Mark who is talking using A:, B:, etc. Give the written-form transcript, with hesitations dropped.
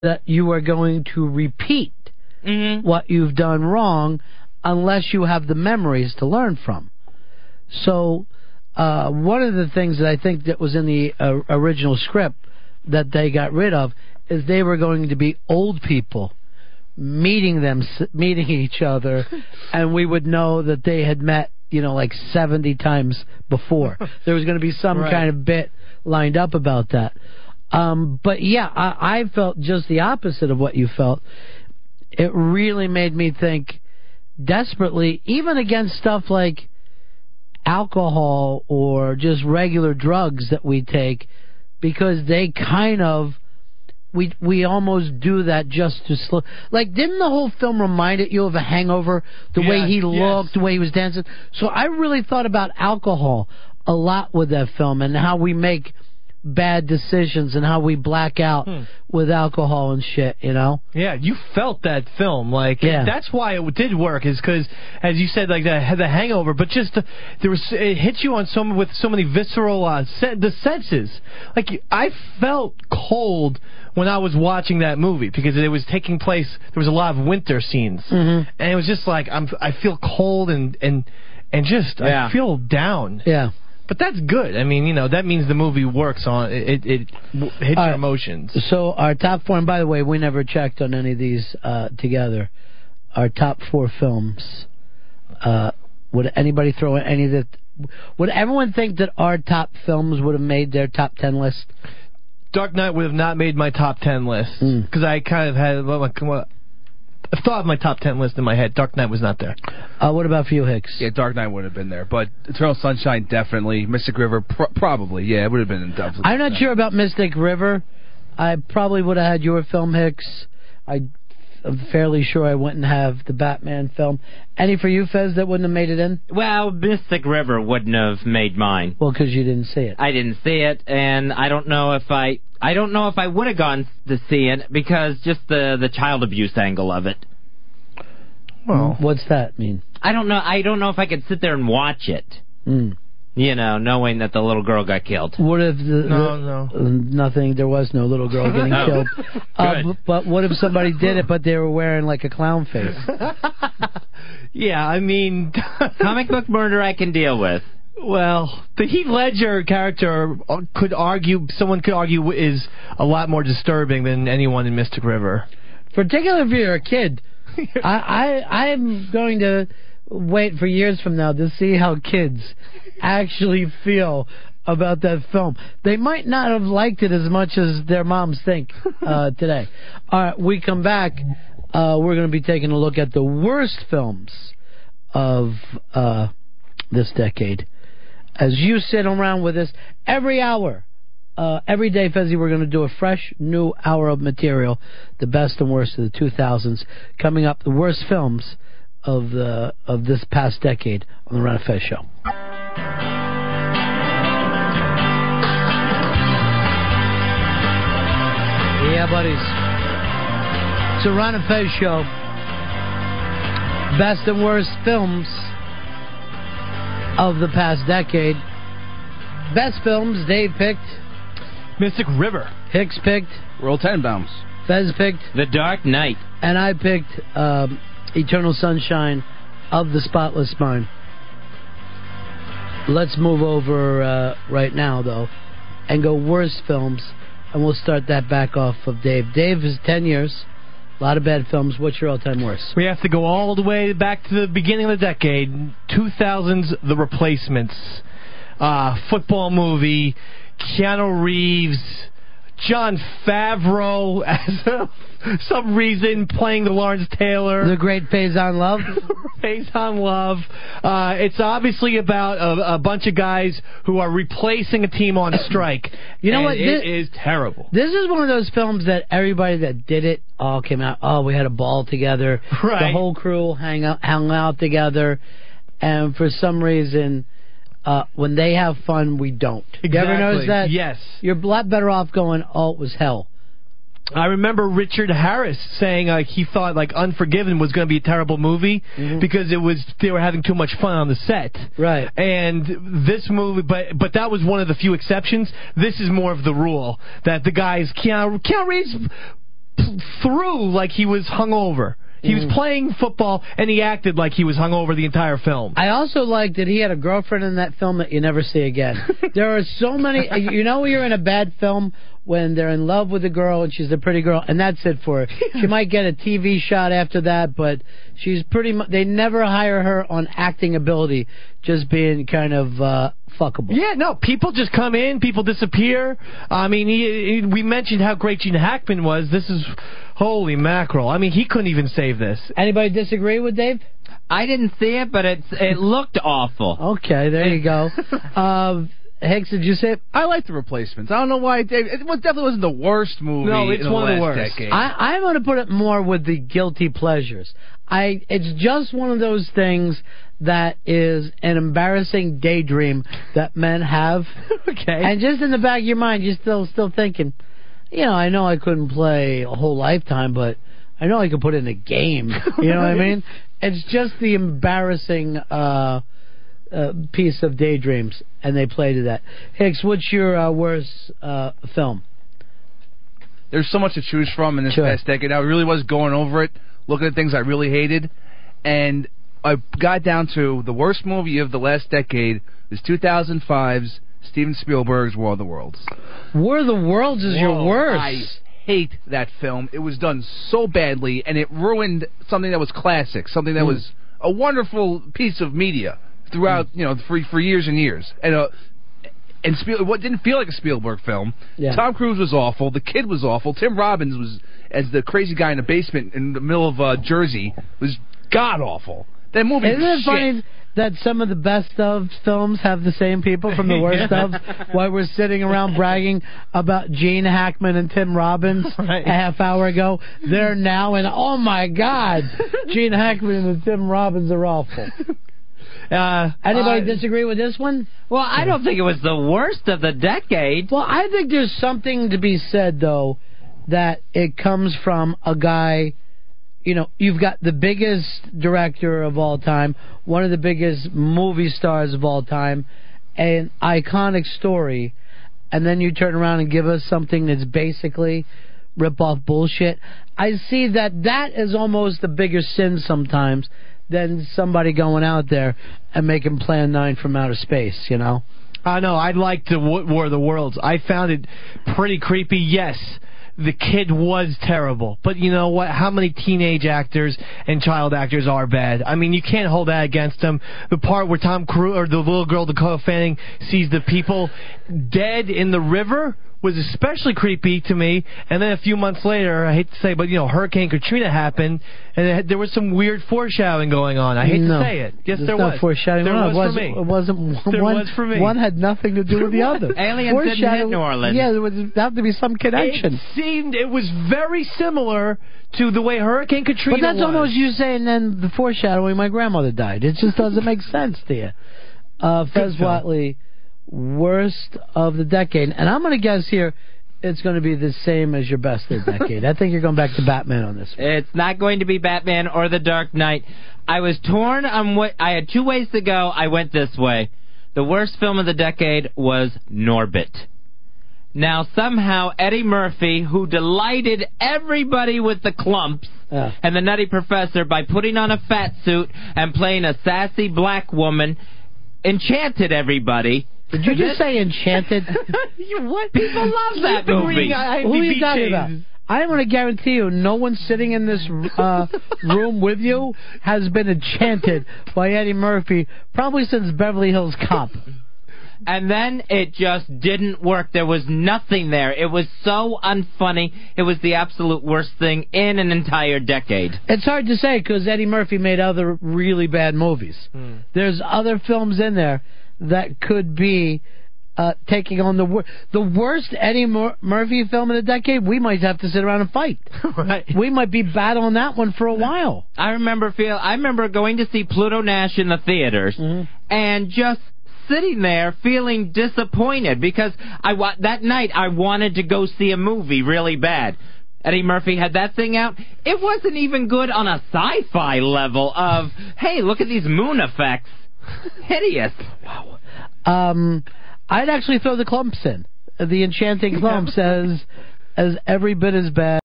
A: that you are going to repeat what you've done wrong unless you have the memories to learn from. So one of the things that I think that was in the original script that they got rid of is they were going to be old people meeting each other, and we would know that they had met, like 70 times before. There was going to be some kind of bit lined up about that. But yeah, I felt just the opposite of what you felt. It really made me think desperately, even against stuff like alcohol or just regular drugs that we take, because they kind of, we almost do that just to slow. Like, didn't the whole film remind you of A Hangover? The way he looked, the way he was dancing. So I really thought about alcohol a lot with that film, and how we make bad decisions and how we black out with alcohol and shit,
B: Yeah, you felt that film. That's why it did work, is because, as you said, like that had the hangover, but just it hit you on with so many visceral the senses. Like, I felt cold when I was watching that movie because it was taking place. There was a lot of winter scenes, and it was just like I feel cold and just I feel down.
A: Yeah.
B: But that's good. I mean, that means the movie works on it. It hits your emotions.
A: So our top 4, and by the way, we never checked on any of these together. Our top 4 films. Would anybody throw in any that? Would everyone think that our top films would have made their top 10 list?
B: Dark Knight would have not made my top 10 list because I kind of had. I've thought of my top 10 list in my head. Dark Knight was not there.
A: What about for you, Hicks?
C: Yeah, Dark Knight would have been there, but Eternal Sunshine definitely. Mystic River probably. Yeah, it would have been definitely.
A: I'm not sure about Mystic River. I probably would have had your film, Hicks. I'm fairly sure I wouldn't have the Batman film. Any for you, Fez, that wouldn't have made it in?
D: Well, Mystic River wouldn't have made mine.
A: Well, because you didn't see it.
D: I didn't see it, and I don't know if I would have gone to see it because just the child abuse angle of it.
A: Well, what's that mean?
D: I don't know. I don't know if I could sit there and watch it. Knowing that the little girl got killed.
A: What if
B: no,
A: nothing? There was no little girl getting killed. But what if somebody did it, but they were wearing like a clown face?
B: Yeah, I mean,
D: comic book murder I can deal with.
B: Well, the Heath Ledger character someone could argue is a lot more disturbing than anyone in Mystic River.
A: Particularly if you're a kid. I'm going to wait for years from now to see how kids actually feel about that film. They might not have liked it as much as their moms think today. All right, we come back. We're going to be taking a look at the worst films of this decade. As you sit around with us every hour, every day, Fezzi, we're going to do a fresh new hour of material, the best and worst of the 2000s, coming up, the worst films of this past decade on the Ron and Fez Show. Yeah, buddies. It's a Ron and Fez Show. Best and worst films of the past decade. Best films, Dave picked
B: Mystic River.
A: Hicks picked
C: Royal Tenenbaums.
A: Fez picked
D: The Dark Knight.
A: And I picked Eternal Sunshine of the Spotless Mind. Let's move over right now, though, and go worst films, and we'll start that back off of Dave. Dave is 10 years. A lot of bad films. What's your all-time worst?
B: We have to go all the way back to the beginning of the decade. 2000s, The Replacements. Football movie. Keanu Reeves. Jon Favreau, as some reason, playing the Lawrence Taylor.
A: The great Faison Love.
B: Faison Love. It's obviously about a bunch of guys who are replacing a team on strike. You know what? It is terrible.
A: This is one of those films that everybody that did it all came out, oh, we had a ball together.
B: Right.
A: The whole crew hung out together. And for some reason, when they have fun, we don't.
B: Exactly.
A: You ever notice that?
B: Yes.
A: You're a lot better off going, oh, it was hell.
B: I remember Richard Harris saying he thought Unforgiven was going to be a terrible movie because they were having too much fun on the set.
A: Right.
B: And this movie, but that was one of the few exceptions. This is more of the rule that the guys, Keanu Reeves through like he was hungover. He was playing football, and he acted like he was hungover the entire film.
A: I also like that he had a girlfriend in that film that you never see again. There are so many... You know when you're in a bad film when they're in love with a girl and she's a pretty girl, and that's it for her. She might get a TV shot after that, but she's pretty much... They never hire her on acting ability, just being kind of fuckable.
B: Yeah, no, people just come in, people disappear. I mean, we mentioned how great Gene Hackman was. This is... Holy mackerel. I mean, he couldn't even save this.
A: Anybody disagree with Dave?
D: I didn't see it, but it looked awful.
A: Okay, there you go. Hicks, did you say it?
C: I like The Replacements. I don't know why, Dave. It definitely wasn't the worst movie
B: it's
C: in the
B: one of the
C: last
B: worst.
C: decade.
A: I'm going to put it more with the guilty pleasures. It's just one of those things that is an embarrassing daydream that men have.
B: Okay.
A: And just in the back of your mind, you're still thinking, you know, I know I couldn't play a whole lifetime, but I know I could put in a game. You know what I mean? It's just the embarrassing piece of daydreams, and they play to that. Hicks, what's your worst film?
C: There's so much to choose from in this past decade. I really was going over it, looking at things I really hated, and I got down to the worst movie of the last decade is 2005's Steven Spielberg's War of the Worlds.
A: War of the Worlds is your worst.
C: I hate that film. It was done so badly, and it ruined something that was classic, something that was a wonderful piece of media throughout, for years and years. And what didn't feel like a Spielberg film. Yeah. Tom Cruise was awful. The kid was awful. Tim Robbins was, as the crazy guy in the basement in the middle of Jersey, was god awful. That movie.
A: Isn't it funny that some of the best of films have the same people from the worst of? While we're sitting around bragging about Gene Hackman and Tim Robbins a half hour ago, they're now in, oh my God, Gene Hackman and Tim Robbins are awful. Anybody disagree with this one?
D: Well, I don't think it was the worst of the decade.
A: Well, I think there's something to be said, though, that it comes from a guy... You know, you've got the biggest director of all time, one of the biggest movie stars of all time, an iconic story, and then you turn around and give us something that's basically rip-off bullshit. I see that is almost a bigger sin sometimes than somebody going out there and making Plan 9 from outer space, you know?
B: I know. I liked the War of the Worlds. I found it pretty creepy, yes. The kid was terrible. But you know what? How many teenage actors and child actors are bad? I mean, you can't hold that against them. The part where Tom Cruise, or the little girl, Dakota Fanning, sees the people dead in the river was especially creepy to me. And then a few months later, I hate to say, but Hurricane Katrina happened, and there was some weird foreshadowing going on. I hate to say it. Yes, there was.
A: Foreshadowing.
B: There was for me.
A: It wasn't.
B: There was for me.
A: One had nothing to do with the other.
D: Aliens didn't hit New Orleans.
A: Yeah, there would have to be some connection.
B: It was very similar to the way Hurricane Katrina was.
A: But that's almost you saying then the foreshadowing my grandmother died. It just doesn't make sense to you. Fez Whatley, worst of the decade. And I'm going to guess here it's going to be the same as your best of the decade. I think you're going back to Batman on this one.
D: It's not going to be Batman or The Dark Knight. I was torn on what... I had two ways to go. I went this way. The worst film of the decade was Norbit. Now, somehow, Eddie Murphy, who delighted everybody with the clumps and the Nutty Professor by putting on a fat suit and playing a sassy black woman, enchanted everybody.
A: Did you just say enchanted?
D: What? People love that movie.
A: Who are you talking about? I want to guarantee you, no one sitting in this room with you has been enchanted by Eddie Murphy, probably since Beverly Hills Cop.
D: And then it just didn't work. There was nothing there. It was so unfunny. It was the absolute worst thing in an entire decade.
A: It's hard to say because Eddie Murphy made other really bad movies. There's other films in there that could be taking on the worst Eddie Murphy film of the decade. We might have to sit around and fight.
B: Right.
A: We might be battling that one for a while.
D: I remember going to see Pluto Nash in the theaters and just sitting there feeling disappointed because that night I wanted to go see a movie really bad. Eddie Murphy had that thing out. It wasn't even good on a sci-fi level of, hey, look at these moon effects. Hideous.
A: Wow. I'd actually throw the clumps in. The enchanting clumps as every bit as bad.